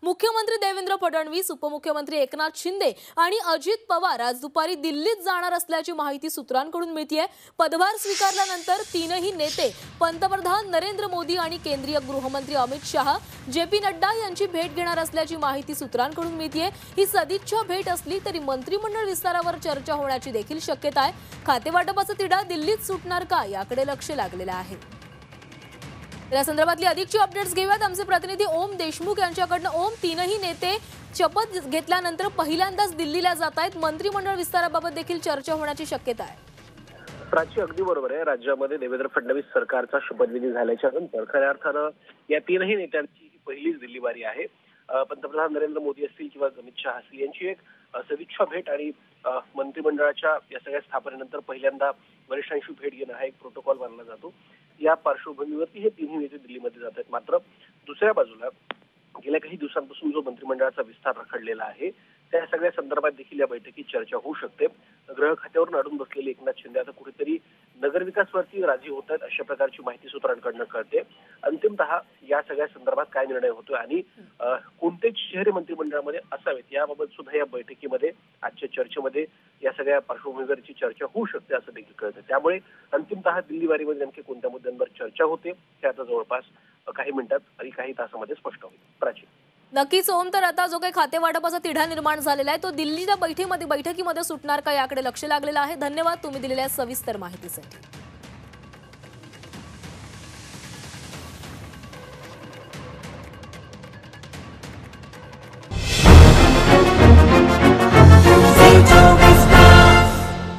मुख्यमंत्री देवेंद्र फडणवीस, उपमुख्यमंत्री एकनाथ शिंदे आणि अजित पवार आज दुपारी दिल्लीत जाणार असल्याची माहिती सूत्रांकडून मिळतेय। पदभार स्वीकारल्यानंतर तीनही नेते पंतप्रधान नरेंद्र मोदी आणि केंद्रीय गृहमंत्री अमित शाह, जे.पी. नड्डा यांची भेट घेणार असल्याची माहिती सूत्रांकडून मिळतेय। ही सदिच्छा भेट असली तरी मंत्रिमंडळ विस्तारावर चर्चा होण्याची देखील शक्यता आहे। खातेवाटपाचा तिढा दिल्लीत सुटणार का याकडे लक्ष लागलेलं आहे। या संदर्भातली अधिकची अपडेट्स घेऊयात आमचे प्रतिनिधी ओम देशमुख यांच्याकडून। ओम, तीनही नेते शपथ घेतल्यानंतर पहिल्यांदाच दिल्लीला जात आहेत। मंत्रिमंडळ विस्ताराबाबत देखील चर्चा होण्याची शक्यता आहे। प्राची, अगदी बरोबर आहे। राज्यामध्ये देवेंद्र फडणवीस सरकारचा शपथविधी झाल्याच्या नंतर खऱ्या अर्थानं या तीनही नेत्यांची ही पहिलीच दिल्ली बारी आहे। पंतप्रधान नरेंद्र मोदी असतील किंवा अमित शाह असतील यांची एक सदिच्छा भेट आणि मंत्रिमंडळाच्या या सगळ्या स्थापनेनंतर पहिल्यांदा वरिष्ठांशी भेट घेणं हा एक प्रोटोकॉल मानला जातो। या पार्श्वभूमीवरती हे तिन्ही नेते दिल्लीमध्ये जात आहेत। मात्र दुसऱ्या बाजूला गेल्या काही दिवसांपासून जो मंत्रिमंडळाचा विस्तार रखडलेला आहे त्या सगळ्या संदर्भात देखील या बैठकीत चर्चा होऊ शकते। गृह खात्यावरून अडून बसलेले एकनाथ शिंदे आता कुठेतरी नगरविकासवरती राजी होत आहेत अशा प्रकारची माहिती सूत्रांकडून कळते। अंतिमतः या सगळ्या संदर्भात काय निर्णय होतोय आणि कोणते चेहरे मंत्रिमंडळामध्ये असावेत याबाबत सुद्धा या बैठकीमध्ये आजच्या चर्चेमध्ये या सगळ्या पार्श्वभूमीवरची चर्चा होऊ शकते असं देखील कळतं। त्यामुळे अंतिमतः दिल्ली बारीमध्ये नेमके कोणत्या मुद्द्यांवर चर्चा होते हे आता जवळपास काही मिनिटात आणि काही तासामध्ये स्पष्ट होईल। प्राची, नक्कीच ओम, तर आता जो काही खातेवाटपाचा तिढा निर्माण झालेला आहे तो दिल्लीच्या बैठकीमध्ये सुटणार का याकडे लक्ष लागलेलं आहे। धन्यवाद तुम्ही दिलेल्या सविस्तर माहितीसाठी।